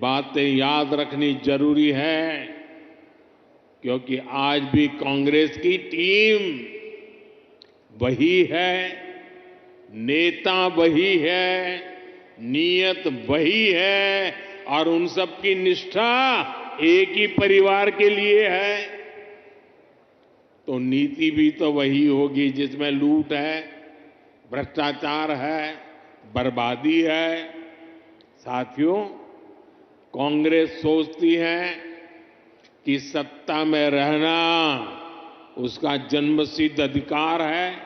बातें याद रखनी जरूरी है, क्योंकि आज भी कांग्रेस की टीम वही है, नेता वही है, नीयत वही है और उन सब की निष्ठा एक ही परिवार के लिए है। तो नीति भी तो वही होगी जिसमें लूट है, भ्रष्टाचार है, बर्बादी है। साथियों, कांग्रेस सोचती है कि सत्ता में रहना उसका जन्मसिद्ध अधिकार है,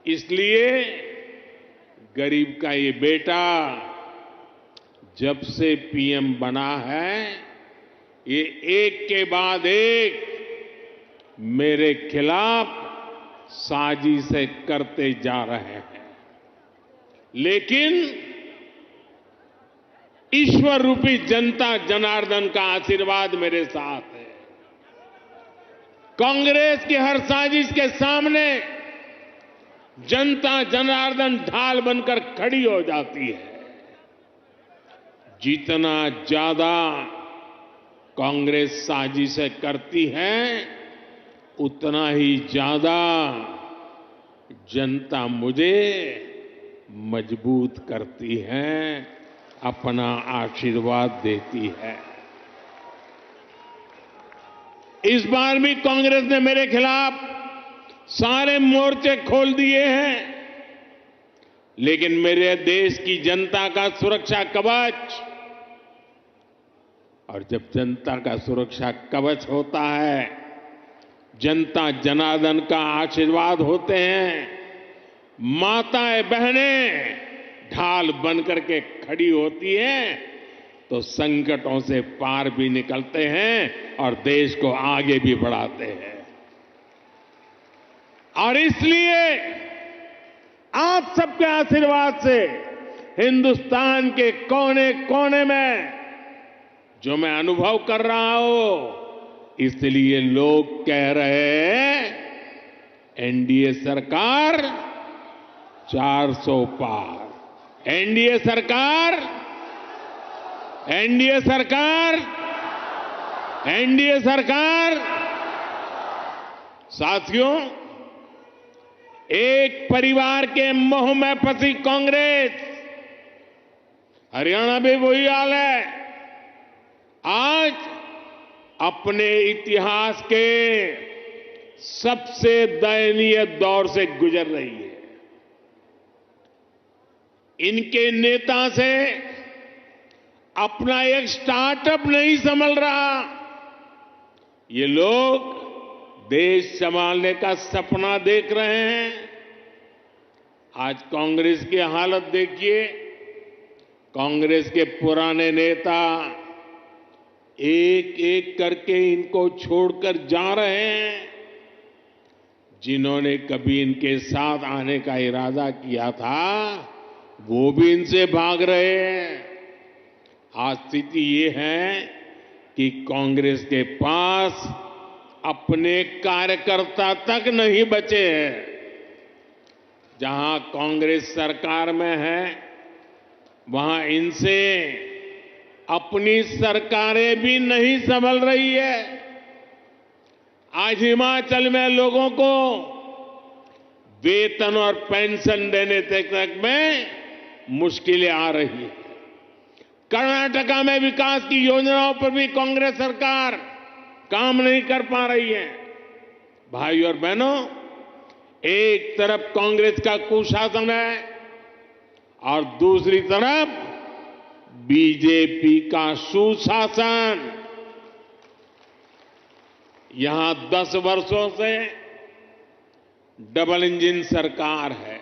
इसलिए गरीब का ये बेटा जब से पीएम बना है, ये एक के बाद एक मेरे खिलाफ साजिशें करते जा रहे हैं। लेकिन ईश्वर रूपी जनता जनार्दन का आशीर्वाद मेरे साथ है। कांग्रेस की हर साजिश के सामने जनता जनार्दन ढाल बनकर खड़ी हो जाती है। जितना ज्यादा कांग्रेस साजिशें करती है, उतना ही ज्यादा जनता मुझे मजबूत करती है, अपना आशीर्वाद देती है। इस बार भी कांग्रेस ने मेरे खिलाफ सारे मोर्चे खोल दिए हैं, लेकिन मेरे देश की जनता का सुरक्षा कवच, और जब जनता का सुरक्षा कवच होता है, जनता जनार्दन का आशीर्वाद होते हैं, माताएं बहनें ढाल बनकर के खड़ी होती हैं, तो संकटों से पार भी निकलते हैं और देश को आगे भी बढ़ाते हैं। और इसलिए आप सबके आशीर्वाद से हिंदुस्तान के कोने कोने में जो मैं अनुभव कर रहा हूं, इसलिए लोग कह रहे हैं एनडीए सरकार 400 पार। एनडीए सरकार, एनडीए सरकार, एनडीए सरकार। साथियों, एक परिवार के मोह में फंसी कांग्रेस, हरियाणा में वही हाल है। आज अपने इतिहास के सबसे दयनीय दौर से गुजर रही है। इनके नेता से अपना एक स्टार्टअप नहीं संभल रहा। ये लोग देश संभालने का सपना देख रहे हैं। आज कांग्रेस की हालत देखिए। कांग्रेस के पुराने नेता एक एक करके इनको छोड़कर जा रहे हैं। जिन्होंने कभी इनके साथ आने का इरादा किया था, वो भी इनसे भाग रहे हैं। आज स्थिति ये है कि कांग्रेस के पास अपने कार्यकर्ता तक नहीं बचे हैं। जहां कांग्रेस सरकार में है, वहां इनसे अपनी सरकारें भी नहीं संभल रही है। आज हिमाचल में लोगों को वेतन और पेंशन देने तक में मुश्किलें आ रही है। कर्नाटका में विकास की योजनाओं पर भी कांग्रेस सरकार काम नहीं कर पा रही है। भाई और बहनों, एक तरफ कांग्रेस का कुशासन है और दूसरी तरफ बीजेपी का सुशासन। यहां 10 वर्षों से डबल इंजन सरकार है।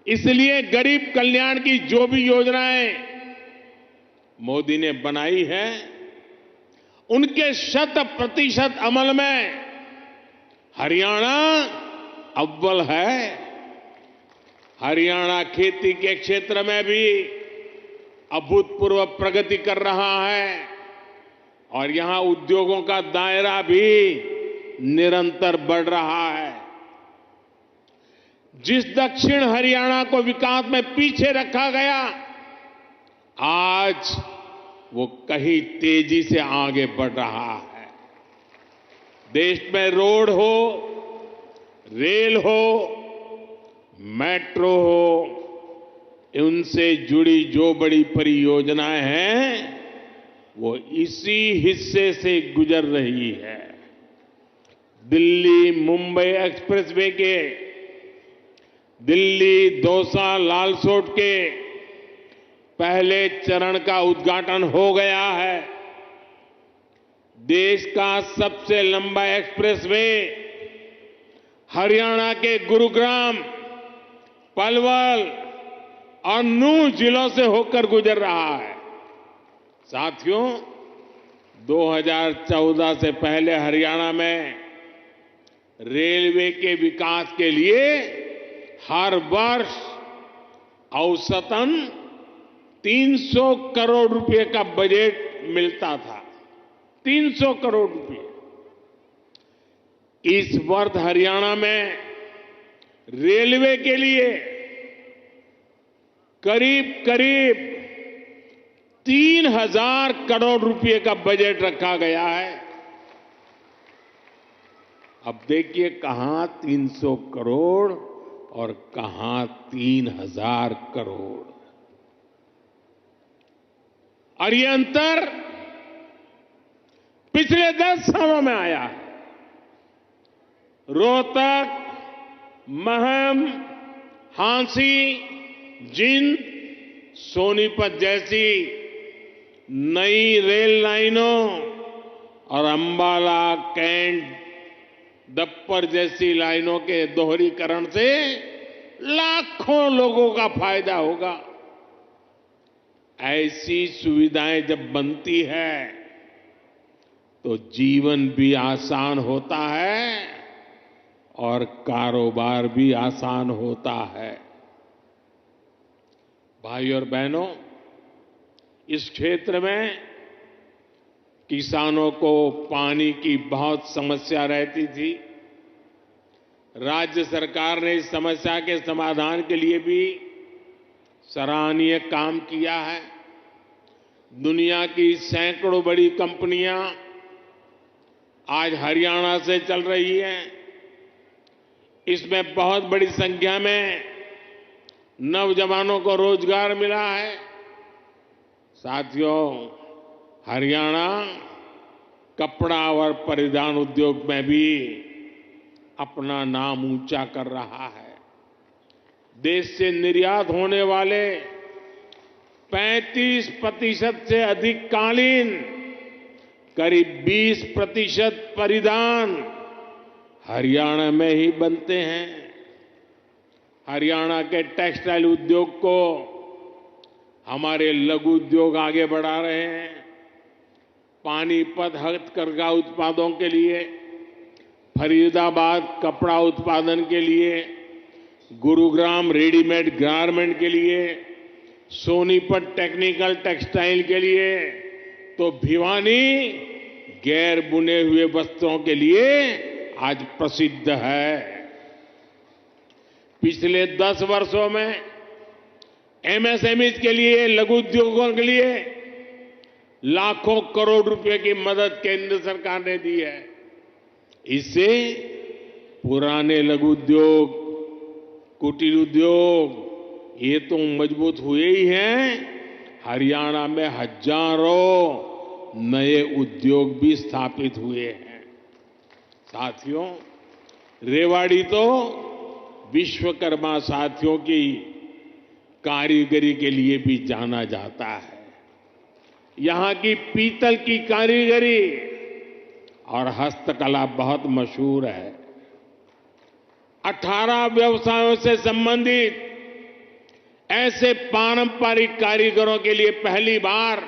इसलिए गरीब कल्याण की जो भी योजनाएं मोदी ने बनाई है, उनके 100% अमल में हरियाणा अव्वल है। हरियाणा खेती के क्षेत्र में भी अभूतपूर्व प्रगति कर रहा है और यहां उद्योगों का दायरा भी निरंतर बढ़ रहा है। जिस दक्षिण हरियाणा को विकास में पीछे रखा गया, आज वो कहीं तेजी से आगे बढ़ रहा है। देश में रोड हो, रेल हो, मेट्रो हो, उनसे जुड़ी जो बड़ी परियोजनाएं हैं वो इसी हिस्से से गुजर रही है। दिल्ली मुंबई एक्सप्रेसवे के, दिल्ली दौसा लालसोट के पहले चरण का उद्घाटन हो गया है। देश का सबसे लंबा एक्सप्रेसवे हरियाणा के गुरुग्राम, पलवल और नूंह जिलों से होकर गुजर रहा है। साथियों, 2014 से पहले हरियाणा में रेलवे के विकास के लिए हर वर्ष औसतन 300 करोड़ रुपए का बजट मिलता था। 300 करोड़ रुपए। इस वर्ष हरियाणा में रेलवे के लिए करीब करीब 3000 करोड़ रुपए का बजट रखा गया है। अब देखिए कहां 300 करोड़ और कहां 3000 करोड़, और ये अंतर पिछले 10 सालों में आया है। रोहतक, महम, हांसी, जिंद, सोनीपत जैसी नई रेल लाइनों और अंबाला, कैंट, दप्पर जैसी लाइनों के दोहरीकरण से लाखों लोगों का फायदा होगा। ऐसी सुविधाएं जब बनती है तो जीवन भी आसान होता है और कारोबार भी आसान होता है। भाई और बहनों, इस क्षेत्र में किसानों को पानी की बहुत समस्या रहती थी। राज्य सरकार ने इस समस्या के समाधान के लिए भी सराहनीय काम किया है। दुनिया की सैकड़ों बड़ी कंपनियां आज हरियाणा से चल रही हैं। इसमें बहुत बड़ी संख्या में नौजवानों को रोजगार मिला है। साथियों, हरियाणा कपड़ा और परिधान उद्योग में भी अपना नाम ऊंचा कर रहा है। देश से निर्यात होने वाले 35% से अधिक कालीन, करीब 20% परिधान हरियाणा में ही बनते हैं। हरियाणा के टेक्सटाइल उद्योग को हमारे लघु उद्योग आगे बढ़ा रहे हैं। पानीपत हथकरघा उत्पादों के लिए, फरीदाबाद कपड़ा उत्पादन के लिए, गुरुग्राम रेडीमेड गारमेंट के लिए, सोनीपत टेक्निकल टेक्सटाइल के लिए, तो भिवानी गैर बुने हुए वस्त्रों के लिए आज प्रसिद्ध है। पिछले 10 वर्षों में एमएसएमई के लिए, लघु उद्योगों के लिए लाखों करोड़ रुपए की मदद केंद्र सरकार ने दी है। इससे पुराने लघु उद्योग, कुटीर उद्योग ये तो मजबूत हुए ही हैं, हरियाणा में हजारों नए उद्योग भी स्थापित हुए हैं। साथियों, रेवाड़ी तो विश्वकर्मा साथियों की कारीगरी के लिए भी जाना जाता है। यहां की पीतल की कारीगरी और हस्तकला बहुत मशहूर है। 18 व्यवसायों से संबंधित ऐसे पारंपरिक कारीगरों के लिए पहली बार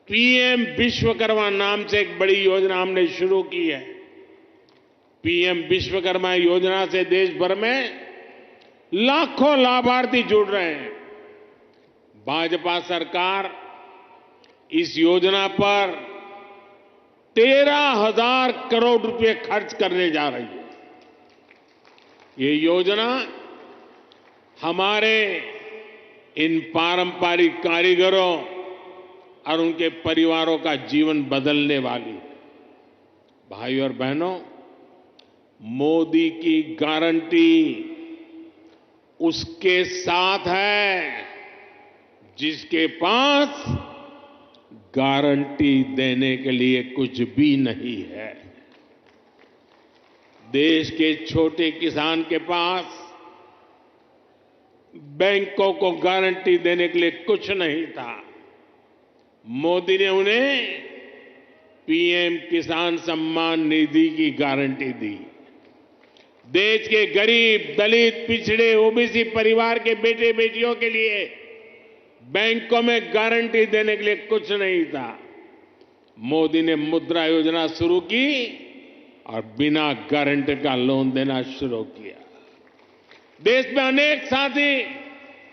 पीएम विश्वकर्मा नाम से एक बड़ी योजना हमने शुरू की है। पीएम विश्वकर्मा योजना से देश भर में लाखों लाभार्थी जुड़ रहे हैं। भाजपा सरकार इस योजना पर 13,000 करोड़ रुपए खर्च करने जा रही है। ये योजना हमारे इन पारंपरिक कारीगरों और उनके परिवारों का जीवन बदलने वाली है। भाई और बहनों, मोदी की गारंटी उसके साथ है जिसके पास गारंटी देने के लिए कुछ भी नहीं है। देश के छोटे किसान के पास बैंकों को गारंटी देने के लिए कुछ नहीं था। मोदी ने उन्हें पीएम किसान सम्मान निधि की गारंटी दी। देश के गरीब, दलित, पिछड़े, ओबीसी परिवार के बेटे बेटियों के लिए बैंकों में गारंटी देने के लिए कुछ नहीं था। मोदी ने मुद्रा योजना शुरू की और बिना गारंटी का लोन देना शुरू किया। देश में अनेक साथी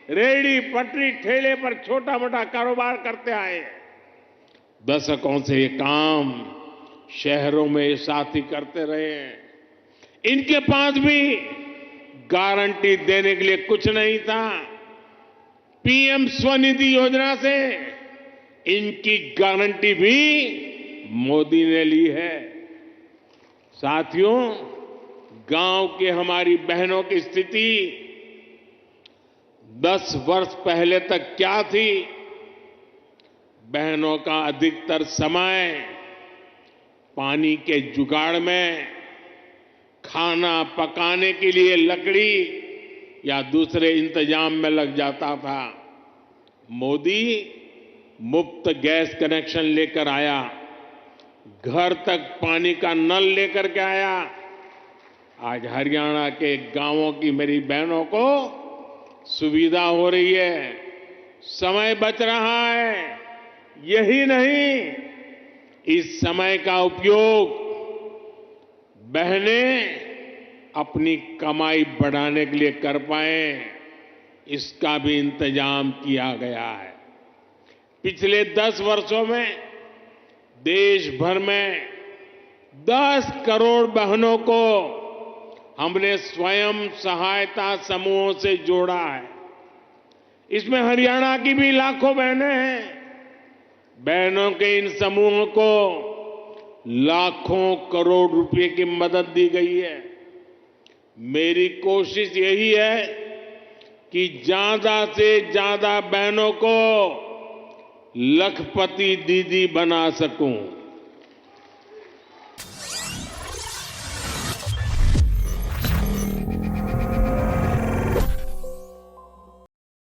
रेहड़ी, पटरी, ठेले पर छोटा मोटा कारोबार करते आए। दशकों से ये काम शहरों में ये साथी करते रहे हैं। इनके पास भी गारंटी देने के लिए कुछ नहीं था। पीएम स्वनिधि योजना से इनकी गारंटी भी मोदी ने ली है। साथियों, गांव की हमारी बहनों की स्थिति 10 वर्ष पहले तक क्या थी? बहनों का अधिकतर समय पानी के जुगाड़ में, खाना पकाने के लिए लकड़ी या दूसरे इंतजाम में लग जाता था। मोदी मुफ्त गैस कनेक्शन लेकर आया, घर तक पानी का नल लेकर के आया। आज हरियाणा के गांवों की मेरी बहनों को सुविधा हो रही है, समय बच रहा है। यही नहीं, इस समय का उपयोग बहनें अपनी कमाई बढ़ाने के लिए कर पाए, इसका भी इंतजाम किया गया है। पिछले 10 वर्षों में देश भर में 10 करोड़ बहनों को हमने स्वयं सहायता समूहों से जोड़ा है। इसमें हरियाणा की भी लाखों बहनें हैं। बहनों के इन समूहों को लाखों करोड़ रुपए की मदद दी गई है। मेरी कोशिश यही है कि ज्यादा से ज्यादा बहनों को लखपति दीदी बना सकूं।